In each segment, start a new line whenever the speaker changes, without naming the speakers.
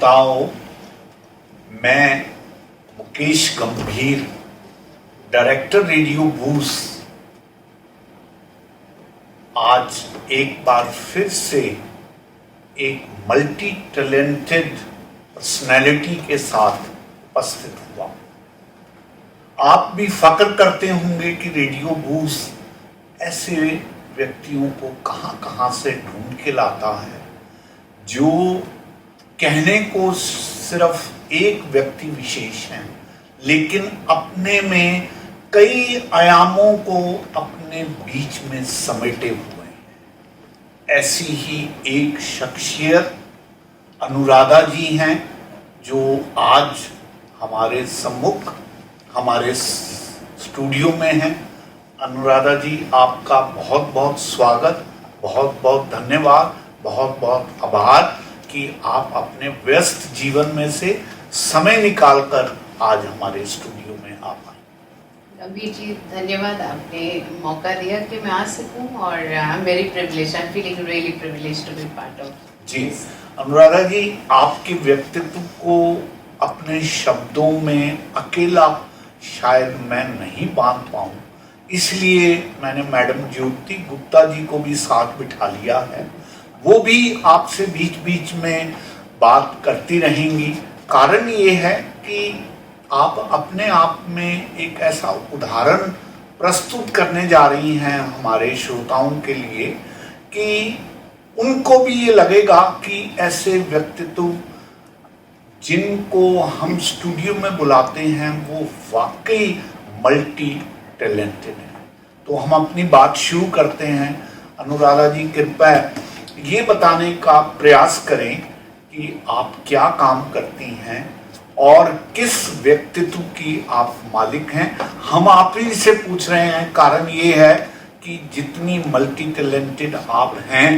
श्रोताओं, मैं मुकेश गंभीर, डायरेक्टर रेडियो बूस, आज एक बार फिर से एक मल्टी टैलेंटेड पर्सनैलिटी के साथ उपस्थित हुआ। आप भी फक्र करते होंगे कि रेडियो बूस ऐसे व्यक्तियों को कहाँ से ढूंढ के लाता है जो कहने को सिर्फ एक व्यक्ति विशेष है, लेकिन अपने में कई आयामों को अपने बीच में समेटे हुए हैं। ऐसी ही एक शख्सियत अनुराधा जी हैं जो आज हमारे सम्मुख हमारे स्टूडियो में हैं। अनुराधा जी, आपका बहुत बहुत स्वागत, बहुत बहुत धन्यवाद, बहुत बहुत आभार कि आप अपने व्यस्त जीवन में से समय निकालकर आज हमारे स्टूडियो में आ पाए।
गंभीर जी, धन्यवाद, आपने मौका दिया कि मैं आ सकूं और I am very privileged, I am feeling really privileged to be part of.
जी अनुराधा जी, आपके व्यक्तित्व को अपने शब्दों में अकेला शायद मैं नहीं बांध पाऊं, इसलिए मैंने मैडम ज्योति गुप्ता जी को भी साथ बिठा लिया है। वो भी आपसे बीच बीच में बात करती रहेंगी। कारण ये है कि आप अपने आप में एक ऐसा उदाहरण प्रस्तुत करने जा रही हैं हमारे श्रोताओं के लिए कि उनको भी ये लगेगा कि ऐसे व्यक्तित्व जिनको हम स्टूडियो में बुलाते हैं वो वाकई मल्टी टैलेंटेड है। तो हम अपनी बात शुरू करते हैं। अनुराधा जी, कृपया ये बताने का प्रयास करें कि आप क्या काम करती हैं और किस व्यक्तित्व की आप मालिक हैं। हम आप ही से पूछ रहे हैं, कारण ये है कि जितनी मल्टी टैलेंटेड आप हैं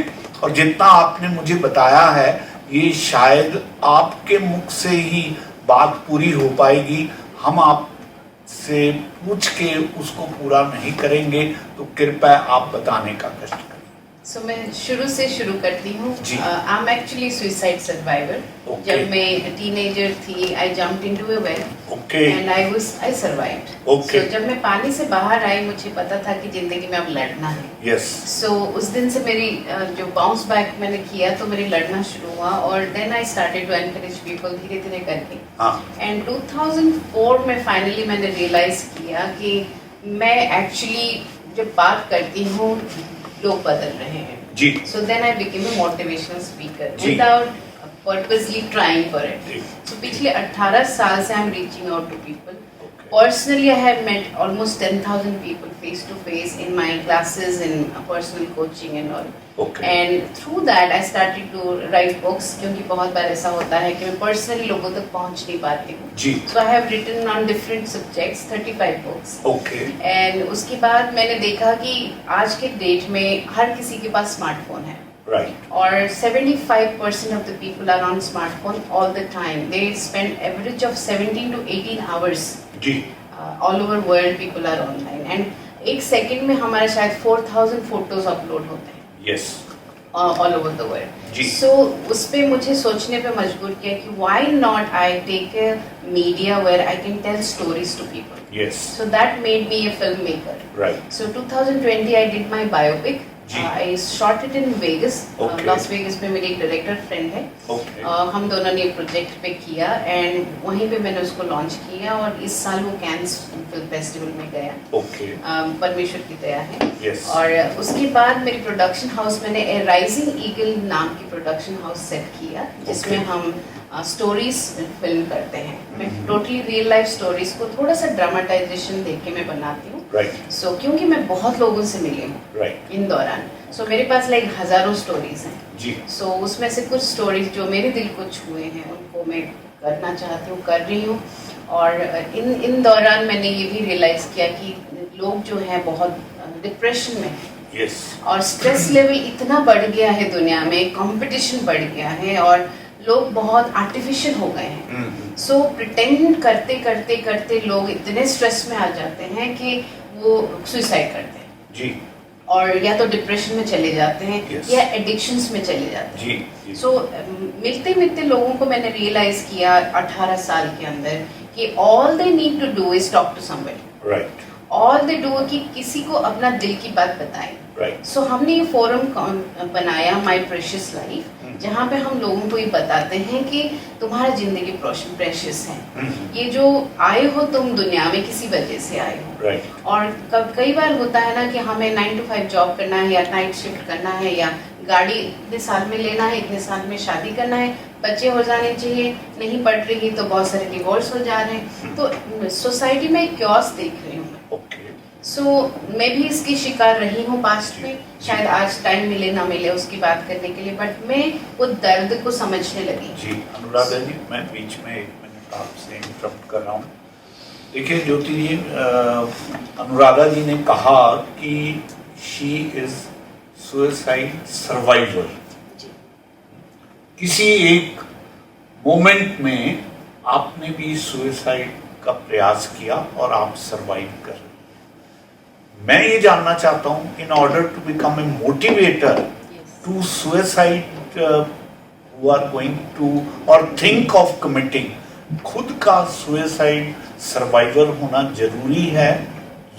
और जितना आपने मुझे बताया है, ये शायद आपके मुख से ही बात पूरी हो पाएगी। हम आप से पूछ के उसको पूरा नहीं करेंगे, तो कृपया आप बताने का कष्ट करें।
सो मैं शुरू से शुरू करती हूँ। I am actually suicide survivor. जब मैं टीनेजर थी, I jumped into a well and I survived. So जब मैं पानी से बाहर आई, मुझे पता था कि जिंदगी में अब लड़ना है। सो उस दिन से मेरी जो बाउंस बैक मैंने किया, तो मेरी लड़ना शुरू हुआ और then I started to encourage people धीरे धीरे करके। एंड 2004 में फाइनली मैंने रियलाइज किया कि मैं एक्चुअली जब बात करती हूँ लोग बदल रहे हैं। जी। So then I became a motivational speaker without purposely trying for it. So पिछले 18 साल से I'm reaching out to people. Personally, I have met almost 10,000 people face to face in my classes, in personal coaching and all. And through that, I started to write books, क्योंकि बहुत बार ऐसा होता है कि मैं personally लोगों तक पहुंच नहीं पाती हूँ। जी। So I have written on different subjects, 35 books. And उसके बाद मैंने देखा कि आज के डेट में हर किसी के पास स्मार्टफोन है। और 75% of the people are on smartphone all the time. They spend average of 17 to 18 hours. All over world people are online. And एक सेकंड में हमारे शायद 4,000 फोटोज अपलोड होते हैं। all over the world. So उस पे मुझे सोचने पे मजबूर किया कि why not I take a media where I can tell stories to people. So that made me a filmmaker. So 2020 I did my biopic. I shot it in Vegas. Las Vegas में मेरी एक director friend है। हम दोनों ने एक project पे किया एंड वहीं पे मैंने उसको लॉन्च किया और इस साल वो कैंस फिल्म फेस्टिवल में गया। परमेश्वर की दया है। और उसके बाद मेरी प्रोडक्शन हाउस, मैंने ए राइजिंग ईगल नाम की प्रोडक्शन हाउस सेट किया, जिसमें हम स्टोरीज फिल्म करते हैं। मैं टोटली रियल लाइफ स्टोरीज को थोड़ा सा ड्रामेटाइजेशन देख के मैं बनाती हूँ। सो क्योंकि मैं बहुत लोगों से मिली हूँ इन दौरान, सो मेरे पास लाइक हजारों स्टोरीज हैं। सो उसमें से कुछ स्टोरीज जो मेरे दिल को छुए हैं उनको मैं करना चाहती हूँ, कर रही हूँ। और इन दौरान मैंने ये भी रियलाइज किया कि लोग जो हैं बहुत डिप्रेशन में हैं। और स्ट्रेस लेवल इतना बढ़ गया है दुनिया में, कंपटीशन बढ़ गया है और लोग बहुत आर्टिफिशियल हो गए हैं। सो प्रिटेंड करते करते करते लोग इतने स्ट्रेस में आ जाते हैं कि वो सुसाइड करते हैं। और या तो डिप्रेशन में चले जाते हैं
Yes.
या एडिक्शंस में चले जाते हैं।
जी।
सो मिलते मिलते लोगों को मैंने रियलाइज किया 18 साल के अंदर कि all they need to do is talk to somebody.
Right.
All they do कि किसी को अपना दिल की बात बताएं।
राइट।
सो हमने ये फोरम बनाया माय प्रेशियस लाइफ, जहाँ पे हम लोगों को ये बताते हैं कि तुम्हारा जिंदगी प्रेशियस है। ये जो आए हो तुम दुनिया में किसी वजह से आए हो।
राइट।
और कई बार होता है ना कि हमें 9 to 5 जॉब करना है या नाइट शिफ्ट करना है या गाड़ी इतने साल में लेना है, इतने साल में शादी करना है, बच्चे हो जाने चाहिए, नहीं पढ़ रही तो बहुत सारे डिवोर्स हो जा रहे हैं। तो सोसाइटी में क्योस देख रही हूँ।
ओके।
सो मैं भी इसकी शिकार रही हूँ पास्ट में, शायद आज टाइम मिले ना मिले उसकी बात करने के लिए, बट मैं वो दर्द को समझने लगी।
जी अनुराधा जी, मैं बीच में 1 मिनट आपसे इंटरप्ट कर रहा हूँ। देखिए ज्योति जी, अनुराधा जी ने कहा कि शी इज सुसाइड सर्वाइवर। किसी एक मोमेंट में आपने भी सुसाइड का प्रयास किया और आप सर्वाइव कर रहे। मैं ये जानना चाहता हूँ, in order to become a motivator to suicide who are going to और थिंक ऑफ कमिटिंग, खुद का सुसाइड सर्वाइवर होना जरूरी है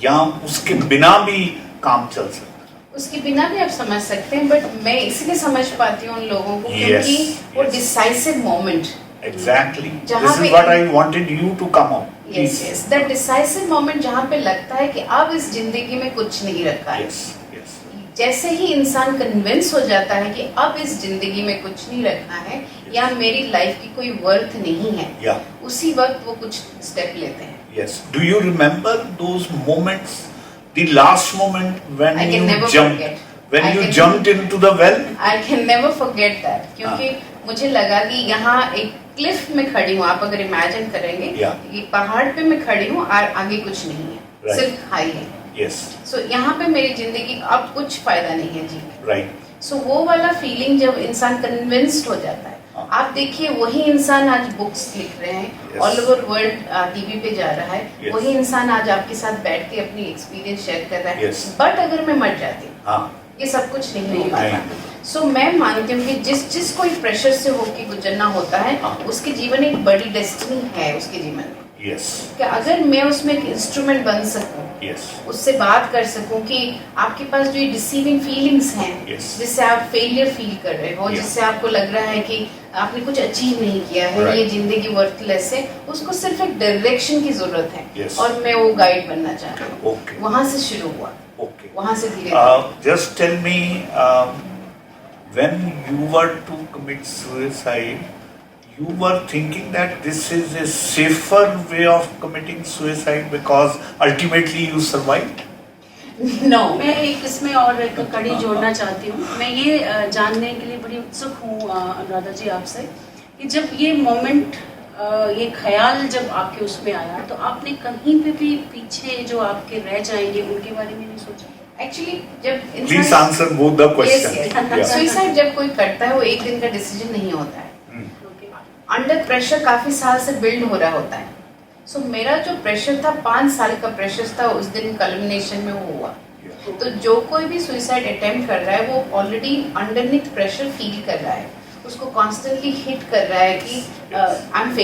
या उसके बिना भी काम चल सकता है?
उसके बिना भी आप समझ सकते हैं, बट मैं इसलिए समझ पाती हूँ उन लोगों को क्योंकि वो decisive moment,
Exactly. This is what I wanted you to come up.
Yes, yes. That decisive moment जहाँ पे लगता है कि अब इस जिंदगी में कुछ नहीं रखा है।
Yes, yes.
जैसे ही इंसान कन्विंस हो जाता है कि अब इस जिंदगी में कुछ नहीं रखना है या मेरी लाइफ की कोई वर्थ नहीं है, उसी वक्त वो कुछ स्टेप लेते हैं।
Yes. Do you remember those moments, the last moment when
I can never forget.
When you jumped into the well?
I can never forget that. क्योंकि मुझे लगा कि यहाँ एक क्लिफ में खड़ी हूँ, आप अगर इमेजिन करेंगे ये पहाड़ पे मैं खड़ी हूँ और आगे कुछ नहीं है, सिर्फ खाई है।
Yes.
So यहाँ पे मेरी जिंदगी अब कुछ फायदा नहीं है जी।
Right.
So वो वाला फीलिंग जब इंसान कन्विंस्ड हो जाता है, आप देखिए वही इंसान आज बुक्स लिख रहे हैं, ऑल ओवर वर्ल्ड टीवी पे जा रहा है, वही इंसान आज आपके साथ बैठ के अपनी एक्सपीरियंस शेयर कर रहा है। बट अगर मैं मर जाती ये सब कुछ नहीं हो पाता। सो मैं मानती हूँ कि जिस कोई प्रेशर से होके गुजरना होता है, उसके जीवन एक बड़ी डेस्टिनी है उसके जीवन में। कि अगर मैं उसमें एक इंस्ट्रूमेंट बन सकूं, उससे बात कर सकूं कि आपके पास जो ये डिसीविंग फीलिंग्स हैं, जिससे आप फेलियर फील कर रहे हो, जिससे आपको लग रहा है कि आपने कुछ अचीव नहीं किया है, ये जिंदगी वर्थलेस है, उसको सिर्फ एक डायरेक्शन की जरूरत है और मैं वो गाइड बनना चाहती हूँ। वहां से शुरू हुआ, वहां से धीरे
just tell me, when you were to commit suicide, you were thinking that this is a safer way of committing suicide because ultimately you survived?
No.
मैं एक इसमें और एक कड़ी जोड़ना चाहती हूँ। मैं ये जानने के लिए बड़ी उत्सुक हूँ अनुराधा जी आपसे कि जब ये मोमेंट, ये ख्याल जब आपके उसमें आया तो आपने कहीं पे भी पीछे जो आपके रह जाएंगे उनके बारे में नहीं सोचा?
एक्चुअली जब
please answer both the question.
Suicide जब कोई करता है वो एक दिन का डिसीजन नहीं होता है, अंडर प्रेशर काफी साल से बिल्ड हो रहा होता है। सो मेरा जो प्रेशर था 5 साल का प्रेशर था, उस दिन कल्मिनेशन में वो हुआ। तो जो कोई भी सुसाइड अटेम्प्ट कर रहा है वो ऑलरेडी अंडरनीथ प्रेशर फील कर रहा है, उसको कॉन्स्टेंटली हिट कर रहा है कि I am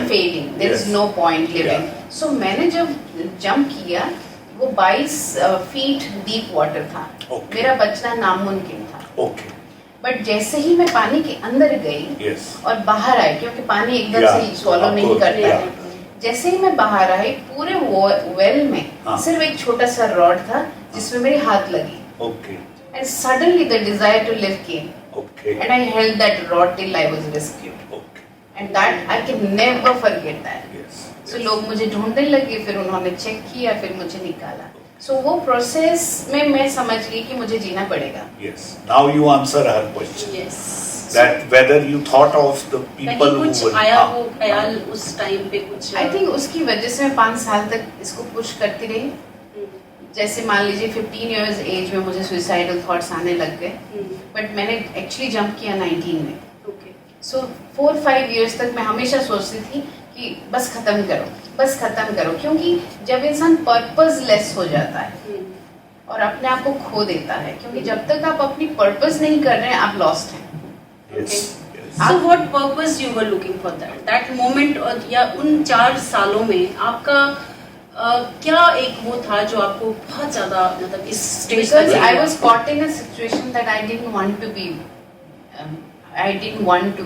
failing, there is no point living. So मैंने जब जंप किया वो 22 फीट डीप वाटर था, मेरा बचना नामुमकिन था। बट जैसे ही मैं पानी के अंदर गई और बाहर आई, क्योंकि पानी एकदम से स्वॉलो नहीं करता है, जैसे ही मैं बाहर आई पूरे वेल में सिर्फ एक छोटा सा रॉड था जिसमें मेरी हाथ लगी। And suddenly the desire to live came and I held that rod till I was rescued and that I can never forget that. So लोग मुझे ढूंढने लगे, फिर उन्होंने चेक किया, फिर मुझे निकाला। सो वो प्रोसेस में मैं समझ गई कि मुझे जीना पड़ेगा।
Yes. Now you answer her question.
Yes.
That whether you thought of the people who
कुछ
will
आया वो ख्याल उस टाइम पे कुछ?
I think उसकी वजह से मैं 5 साल तक इसको पुश करती रही। जैसे मान लीजिए 15 इयर्स एज में मुझे सुसाइडल थॉट्स आने लग गए, बट मैंने एक्चुअली जंप किया 19 में। सो 4-5 इयर्स तक मैं हमेशा सोचती थी कि बस खत्म करो, क्योंकि जब इंसान पर्पसलेस हो जाता है और अपने आप को खो देता है, क्योंकि जब तक आप अपनी पर्पस नहीं कर रहे हैं आप लॉस्ट हैं।
So what purpose you were looking for that moment, या उन 4 सालों में आपका क्या एक वो था जो आपको बहुत ज्यादा मतलब इस stage
Because I was caught in a situation that I didn't want to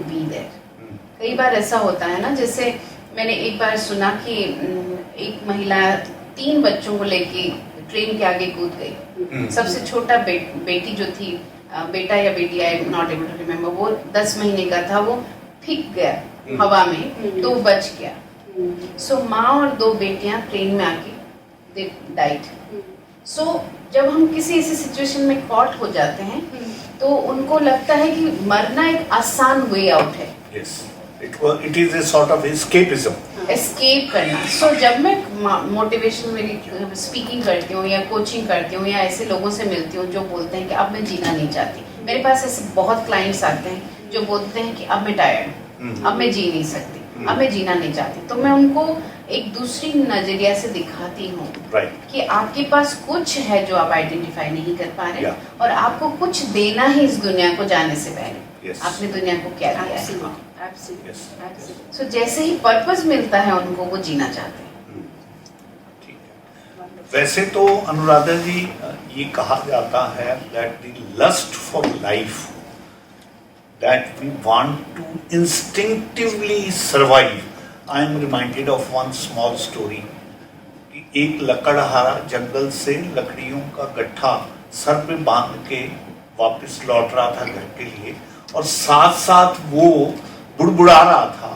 be there. कई बार ऐसा होता है ना, जैसे मैंने एक बार सुना कि एक महिला 3 बच्चों को लेके ट्रेन के आगे कूद गई। सबसे छोटा बेटी जो थी, बेटा या बेटी, I am not able to remember, वो 10 महीने का था, वो फेंक गया हवा में तो बच गया। सो माँ और 2 बेटियां ट्रेन में आके दे डाइड। सो जब हम किसी ऐसी सिचुएशन में कॉट हो जाते हैं तो उनको लगता है कि मरना एक आसान वे आउट है।
Yes. It is a sort of escapism.
Escape करना। सो जब मैं मोटिवेशन मेरी स्पीकिंग करती हूँ या कोचिंग करती हूँ या ऐसे लोगों से मिलती हूँ जो बोलते हैं कि अब मैं जीना नहीं चाहती, मेरे पास ऐसे बहुत क्लाइंट्स आते हैं जो बोलते हैं कि अब मैं टायर्ड हूँ, अब मैं जी नहीं सकती, अब मैं जीना नहीं चाहती, तो मैं उनको एक दूसरी नजरिया से दिखाती हूँ कि आपके पास कुछ है जो आप आइडेंटिफाई नहीं कर पा रहे और आपको कुछ देना है इस दुनिया को जाने से पहले। आपने दुनिया को क्या दिया है। सो जैसे ही पर्पस मिलता है उनको, वो जीना चाहते हैं।
ठीक है। वैसे तो अनुराधा जी, ये कहा जाता है that the lust for life, that we want to instinctively survive. I am reminded of one small story. एक लकड़हारा जंगल से लकड़ियों का गट्ठा सर पे बांध के वापस लौट रहा था घर के लिए, और साथ साथ वो बुड़बुड़ा रहा था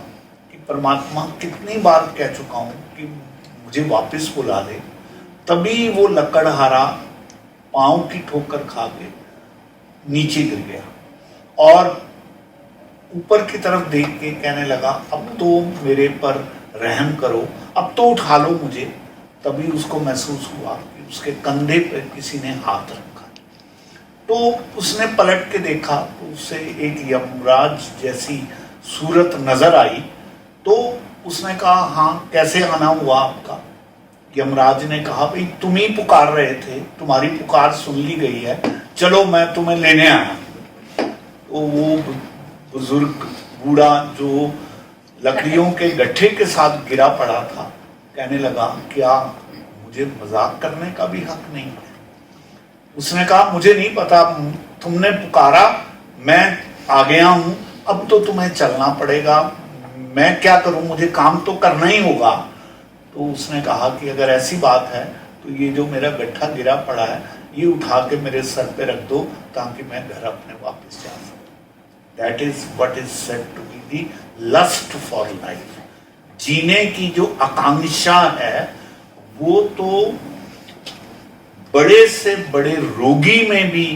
कि परमात्मा कितनी बार कह चुका हूं कि मुझे वापस बुला दे। तभी वो लकड़हारा पांव की ठोकर खा के नीचे गिर गया और ऊपर की तरफ देख के कहने लगा, अब तो मेरे पर रहम करो, अब तो उठा लो मुझे। तभी उसको महसूस हुआ कि उसके कंधे पर किसी ने हाथ रखा। तो उसने पलट के देखा तो उसे एक यमराज जैसी सूरत नजर आई। तो उसने कहा, हाँ कैसे आना हुआ आपका? यमराज ने कहा, भाई तुम ही पुकार रहे थे, तुम्हारी पुकार सुन ली गई है, चलो मैं तुम्हें लेने आया। तो वो बुजुर्ग बूढ़ा जो लकड़ियों के गट्ठे के साथ गिरा पड़ा था कहने लगा, क्या मुझे मजाक करने का भी हक नहीं है? उसने कहा, मुझे नहीं पता, तुमने पुकारा, मैं आ गया हूं, अब तो तुम्हें चलना पड़ेगा, मैं क्या करूं, मुझे काम तो करना ही होगा। तो उसने कहा कि अगर ऐसी बात है तो ये जो मेरा गट्ठा गिरा पड़ा है ये उठा के मेरे सर पे रख दो ताकि मैं घर अपने वापस जा सकूं। That is what is said to be the lust for life. जीने की जो आकांक्षा है वो तो बड़े से बड़े रोगी में भी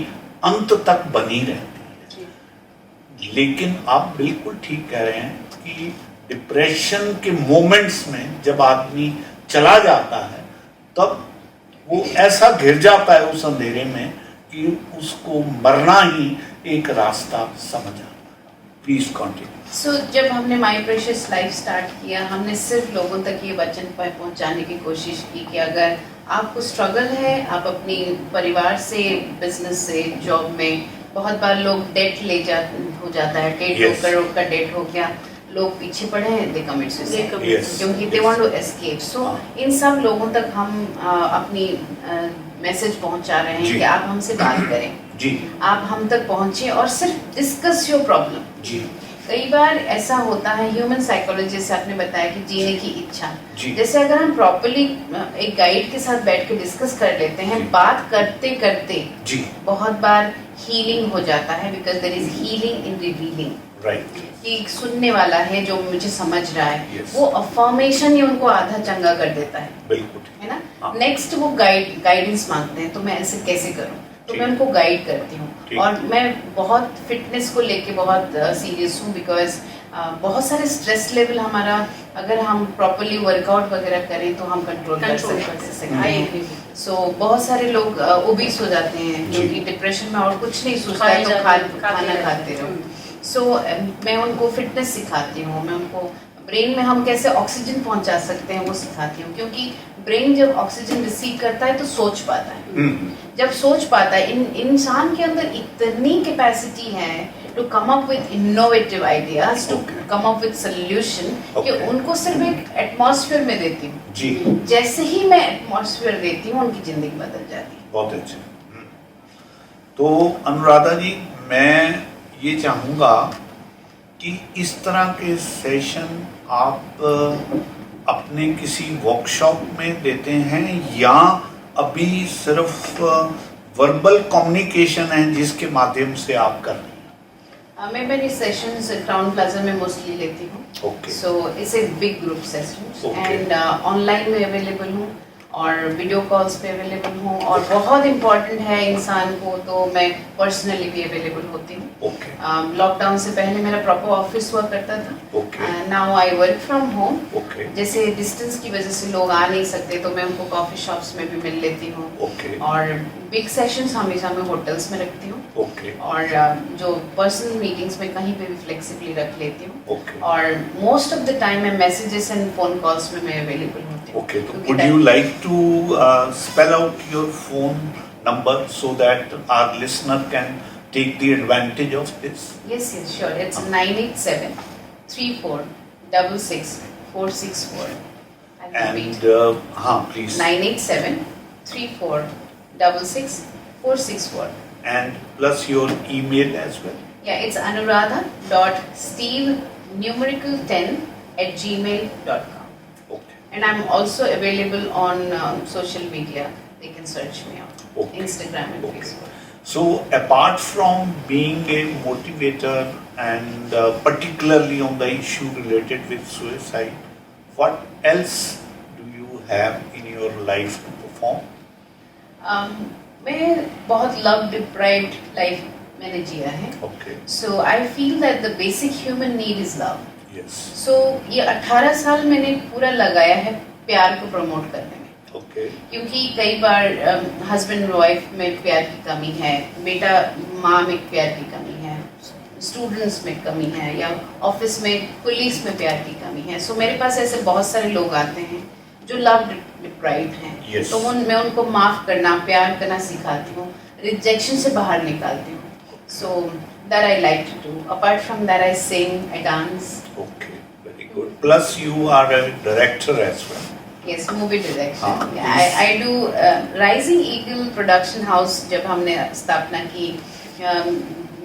अंत तक बनी रहती है। लेकिन आप बिल्कुल ठीक कह रहे हैं कि डिप्रेशन के मोमेंट्स में जब आदमी चला जाता है तब वो ऐसा घिर जाता है उस अंधेरे में कि उसको मरना ही एक रास्ता समझ आता है। Please continue.
सो जब हमने माई प्रेशियस लाइफ स्टार्ट किया, हमने सिर्फ लोगों तक ये वचन पहुंचाने की कोशिश की कि अगर आपको स्ट्रगल है, आप अपनी परिवार से, बिजनेस से, जॉब में, बहुत बार लोग डेट हो जाता है, 1.5 करोड़ का डेट हो गया, लोग पीछे पड़े हैं, दे कमिट सुसाइड क्योंकि दे वांट टू एस्केप। सो इन सब लोगों तक हम अपनी मैसेज पहुंचा रहे हैं कि आप हमसे बात करें
जी, आप
हम तक पहुंचे और सिर्फ डिस्कस योर प्रॉब्लम जी। कई बार ऐसा होता है, ह्यूमन साइकोलॉजी से आपने बताया कि जीने की इच्छा, जैसे अगर हम प्रॉपर्ली एक गाइड के साथ बैठ के डिस्कस कर लेते हैं, बात करते करते जी बहुत बार हीलिंग हो जाता है, because there is healing in revealing. Right, कि सुनने वाला है जो मुझे समझ रहा है, वो अफर्मेशन ही उनको आधा चंगा कर देता है। बिल्कुल, है ना। नेक्स्ट वो गाइडेंस मांगते हैं, तो मैं ऐसे कैसे करूं, तो मैं उनको गाइड करती हूँ। और मैं बहुत फिटनेस को लेके बहुत सीरियस हूँ, बिकॉज बहुत सारे स्ट्रेस लेवल हमारा, अगर हम प्रॉपर्ली वर्कआउट वगैरह करें तो हम कंट्रोल कर सकते हैं। सो बहुत सारे लोग ओबीस हो जाते हैं क्योंकि डिप्रेशन में और कुछ नहीं सोचता है तो खाना खाते रहो। सो मैं उनको फिटनेस सिखाती हूँ, मैं उनको ब्रेन में हम कैसे ऑक्सीजन पहुंचा सकते हैं वो सिखाती हूँ, क्योंकि ब्रेन जब ऑक्सीजन रिसीव करता है तो सोच पाता है। जब सोच पाता है, इंसान के अंदर इतनी कैपेसिटी है to come up with innovative ideas, to come up with solution, कि उनको सिर्फ एक एटमॉस्फेयर में देती हूँ जी। जैसे ही मैं एटमॉस्फेयर देती हूँ उनकी जिंदगी बदल जाती है। बहुत
अच्छे। तो अनुराधा जी, मैं ये चाहूँगा कि इस तरह के सेशन आप अपने किसी वर्कशॉप में देते हैं या अभी सिर्फ वर्बल कम्युनिकेशन है जिसके माध्यम से आप कर रहे हैं?
मैं मेरी सेशंस क्राउन प्लाजा में मोस्टली लेती हूँ।
Okay.
So it's a big group sessions and online में अवेलेबल हूँ और वीडियो कॉल्स पे अवेलेबल हूँ, और बहुत इम्पोर्टेंट है इंसान को तो मैं पर्सनली भी अवेलेबल होती हूँ। लॉकडाउन से पहले मेरा प्रॉपर ऑफिस हुआ करता था, now I work from home. जैसे डिस्टेंस की वजह से लोग आ नहीं सकते तो मैं उनको कॉफी शॉप्स में भी मिल लेती हूँ, और बिग सेशंस हमेशा मैं होटल्स में रखती हूँ, और जो पर्सनल मीटिंग्स में कहीं पे भी फ्लेक्सिबली रख लेती हूँ, और मोस्ट ऑफ द टाइम मैं मैसेजेस एंड फोन कॉल्स में मैं अवेलेबल होती हूँ।
Okay, so would you like to spell out your phone number so that our listener can take the advantage of this?
Yes, sure. It's 987-3466-464.
And please.
987-3466-464.
And plus your email as well.
Yeah, it's anuradha.steve10@gmail.com. And I'm also available on social media. They can search me out. Instagram and Facebook.
So apart from being a motivator and particularly on the issue related with suicide, what else do you have in your life to perform?
मैं बहुत love deprived life मैंने जिया है. So I feel that the basic human need is love. So ये 18 साल मैंने पूरा लगाया है प्यार को प्रमोट करने में। क्योंकि कई बार हस्बैंड वाइफ में प्यार की कमी है, बेटा माँ में प्यार की कमी है, स्टूडेंट्स में कमी है, या ऑफिस में पुलिस में प्यार की कमी है। सो मेरे पास ऐसे बहुत सारे लोग आते हैं जो लव डिप्राइव्ड हैं। तो मैं उनको माफ़ करना, प्यार करना सिखाती हूँ, रिजेक्शन से बाहर निकालती हूँ। सो that I like to do. Apart from that, I sing, I dance.
Okay, very good. Plus, you are a director as well.
Yes, movie direction. I do Rising Eagle Production House. जब हमने स्थापना की,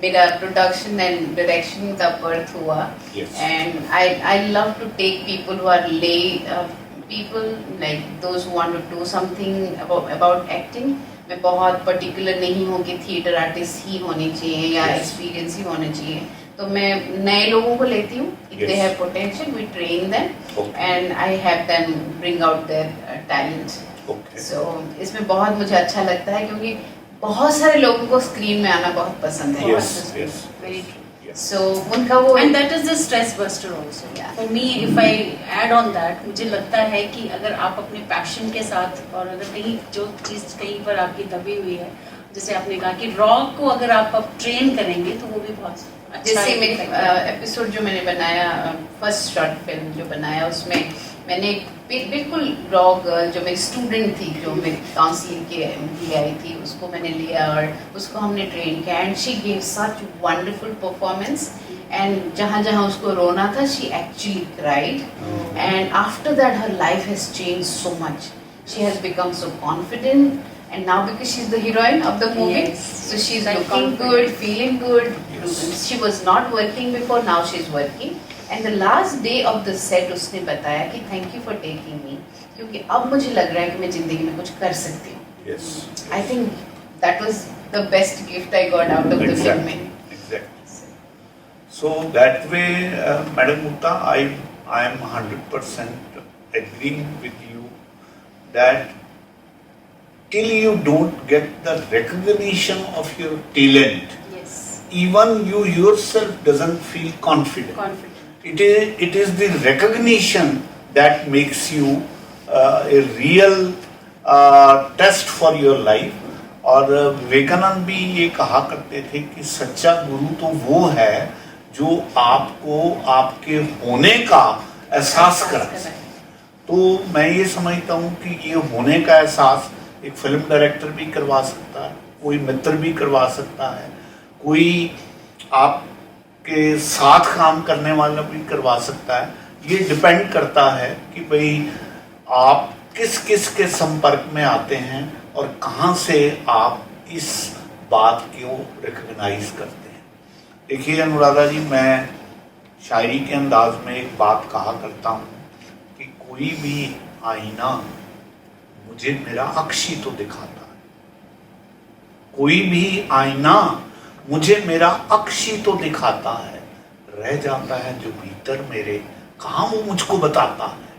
मेरा production and direction का birth हुआ. And I love to take people who are lay people, like those who want to do something about acting. मैं बहुत particular नहीं हूँ कि थिएटर आर्टिस्ट ही होने चाहिए या एक्सपीरियंस ही होने चाहिए। तो मैं नए लोगों को लेती हूँ, if they have potential, we train them and I have them bring out their talent. So इसमें बहुत मुझे अच्छा लगता है क्योंकि बहुत सारे लोगों को स्क्रीन में आना बहुत पसंद है। Very true. So उनका वो
and that is the stress buster also. For me, if I add on that, मुझे लगता है कि अगर आप अपने पैशन के साथ और अगर कहीं जो चीज़ कहीं पर आपकी दबी हुई है, जैसे आपने कहा कि रॉक को अगर आप ट्रेन करेंगे तो वो भी बहुत अच्छा।
जैसे मेरी एपिसोड जो मैंने बनाया, फर्स्ट शॉर्ट फिल्म जो बनाया, उसमें मैंने बिल्कुल रॉ गर्ल जो मेरी स्टूडेंट थी, जो मेरी काउंसलिंग के लिए आई थी, उसको मैंने लिया और उसको हमने ट्रेन किया and she gave such wonderful performance. And जहाँ जहाँ उसको रोना था, she actually cried and after that her life has change so much. She has become so confident and now because she's the heroine of the movie, so she's looking good, feeling good. She was not working before, now she's working. And the last day of the set उसने बताया कि thank you for taking me, क्योंकि अब मुझे लग रहा है कि मैं जिंदगी में कुछ कर सकती हूँ। I think that was the best gift I got out of the filming.
Exactly. So that way, Madam Mukta, I am 100% agreeing with you that till you don't get the recognition of your talent, even you yourself doesn't feel confident. It is the recognition that makes you a real test for your life. और विवेकानंद भी ये कहा करते थे कि सच्चा गुरु तो वो है जो आपको आपके होने का एहसास कराएं। तो मैं ये समझता हूँ कि ये होने का एहसास एक फिल्म डायरेक्टर भी करवा सकता है, कोई मित्र भी करवा सकता है, कोई आपके साथ काम करने वाला भी करवा सकता है। ये डिपेंड करता है कि भाई आप किस किस के संपर्क में आते हैं और कहाँ से आप इस बात को रिकग्नाइज करते हैं। देखिए अनुराधा जी, मैं शायरी के अंदाज में एक बात कहा करता हूँ कि कोई भी आईना मुझे मेरा अक्स ही तो दिखाता है, कोई भी आईना मुझे मेरा अक्स ही तो दिखाता है, रह जाता है जो भीतर मेरे कहाँ वो मुझको बताता है।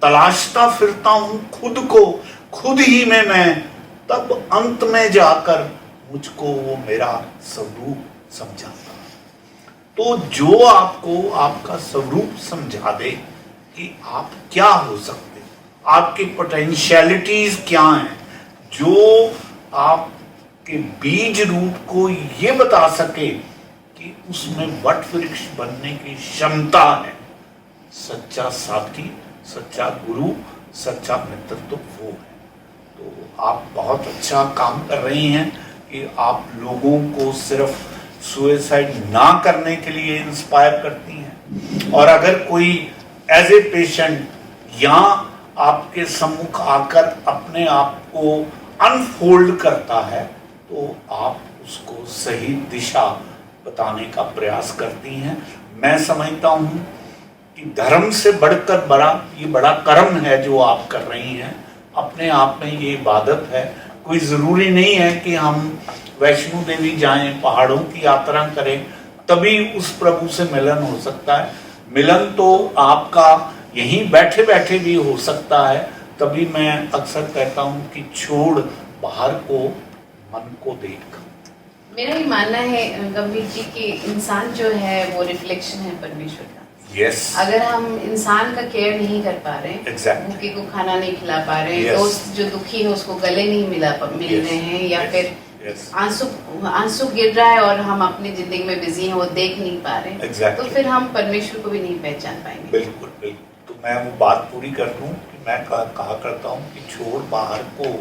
तलाशता फिरता हूँ खुद को खुद ही में मैं, तब अंत में जाकर मुझको वो मेरा स्वरूप समझाता है। तो जो आपको आपका स्वरूप समझा दे कि आप क्या हो सकते, आपकी पोटेंशियलिटीज क्या हैं, जो आपके बीज रूप को ये बता सके कि उसमें वट वृक्ष बनने की क्षमता है, सच्चा साथी, सच्चा गुरु, सच्चा मित्र तो वो है। तो आप बहुत अच्छा काम कर रही हैं कि आप लोगों को सिर्फ सुसाइड ना करने के लिए इंस्पायर करती हैं, और अगर कोई एज ए पेशेंट यहाँ आपके सम्मुख आकर अपने आप को अनफोल्ड करता है तो आप उसको सही दिशा बताने का प्रयास करती हैं। मैं समझता हूँ कि धर्म से बढ़कर ये बड़ा कर्म है जो आप कर रही हैं। अपने आप में ये इबादत है। कोई ज़रूरी नहीं है कि हम वैष्णो देवी जाएं, पहाड़ों की यात्रा करें तभी उस प्रभु से मिलन हो सकता है। मिलन तो आपका यहीं बैठे बैठे भी हो सकता है। तभी मैं अक्सर कहता हूँ कि छोड़ बाहर को, मन को देख।
मेरा ये मानना है गंभीर जी कि इंसान जो है वो रिफ्लेक्शन है परमेश्वर का।
Yes.
अगर हम इंसान का केयर नहीं कर पा रहे, भूखे को खाना नहीं खिला पा रहे, दोस्त जो दुखी है उसको गले नहीं मिल रहे हैं, या फिर आंसू गिर रहा है और हम अपनी जिंदगी में बिजी हैं, वो देख नहीं पा रहे, तो फिर हम परमेश्वर को भी नहीं पहचान पाएंगे।
बिल्कुल बिल्कुल। तो मैं वो बात पूरी कर दूं कि मैं कहा करता हूँ कि छोड़ बाहर को,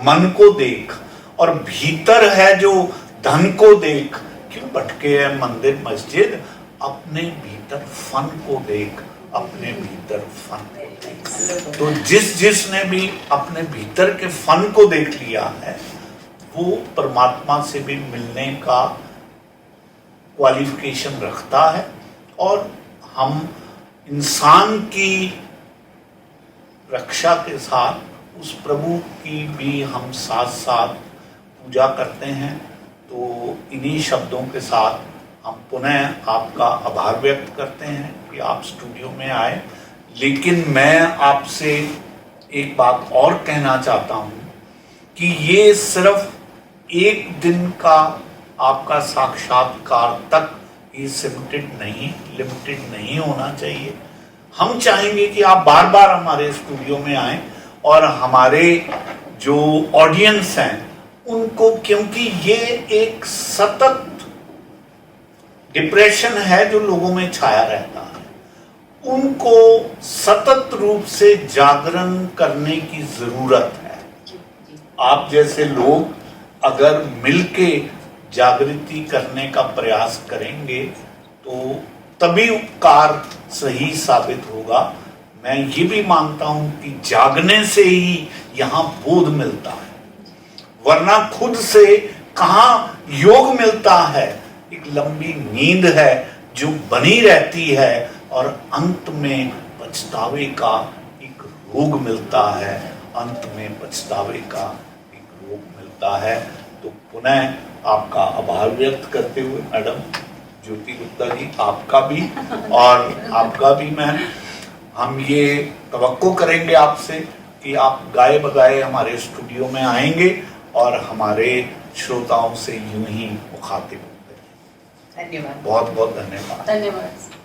मन को देख, और भीतर है जो धन को देख। क्यों भटके है मंदिर मस्जिद, अपने भीतर फन को देख, अपने भीतर फन को देख। तो जिसने भी अपने भीतर के फन को देख लिया है वो परमात्मा से भी मिलने का क्वालिफिकेशन रखता है। और हम इंसान की रक्षा के साथ उस प्रभु की भी हम साथ साथ पूजा करते हैं। तो इन्हीं शब्दों के साथ हम पुनः आपका आभार व्यक्त करते हैं कि आप स्टूडियो में आए। लेकिन मैं आपसे एक बात और कहना चाहता हूँ कि ये सिर्फ एक दिन का आपका साक्षात्कार तक ये लिमिटेड नहीं होना चाहिए। हम चाहेंगे कि आप बार बार हमारे स्टूडियो में आएं और हमारे जो ऑडियंस हैं उनको, क्योंकि ये एक सतत डिप्रेशन है जो लोगों में छाया रहता है, उनको सतत रूप से जागरण करने की जरूरत है। आप जैसे लोग अगर मिलके जागृति करने का प्रयास करेंगे तो तभी उपकार सही साबित होगा। मैं ये भी मानता हूं कि जागने से ही यहाँ बोध मिलता है, वरना खुद से कहाँ योग मिलता है। एक लंबी नींद है जो बनी रहती है और अंत में पछतावे का एक रोग मिलता है, अंत में पछतावे का एक रोग मिलता है। तो पुनः आपका आभार व्यक्त करते हुए मैडम ज्योति गुप्ता जी, आपका भी और आपका भी मैम, हम ये तवक्को करेंगे आपसे कि आप गाए बगाए हमारे स्टूडियो में आएंगे और हमारे श्रोताओं से यूं ही मुखातिब होंगे।
धन्यवाद,
बहुत बहुत धन्यवाद।
धन्यवाद।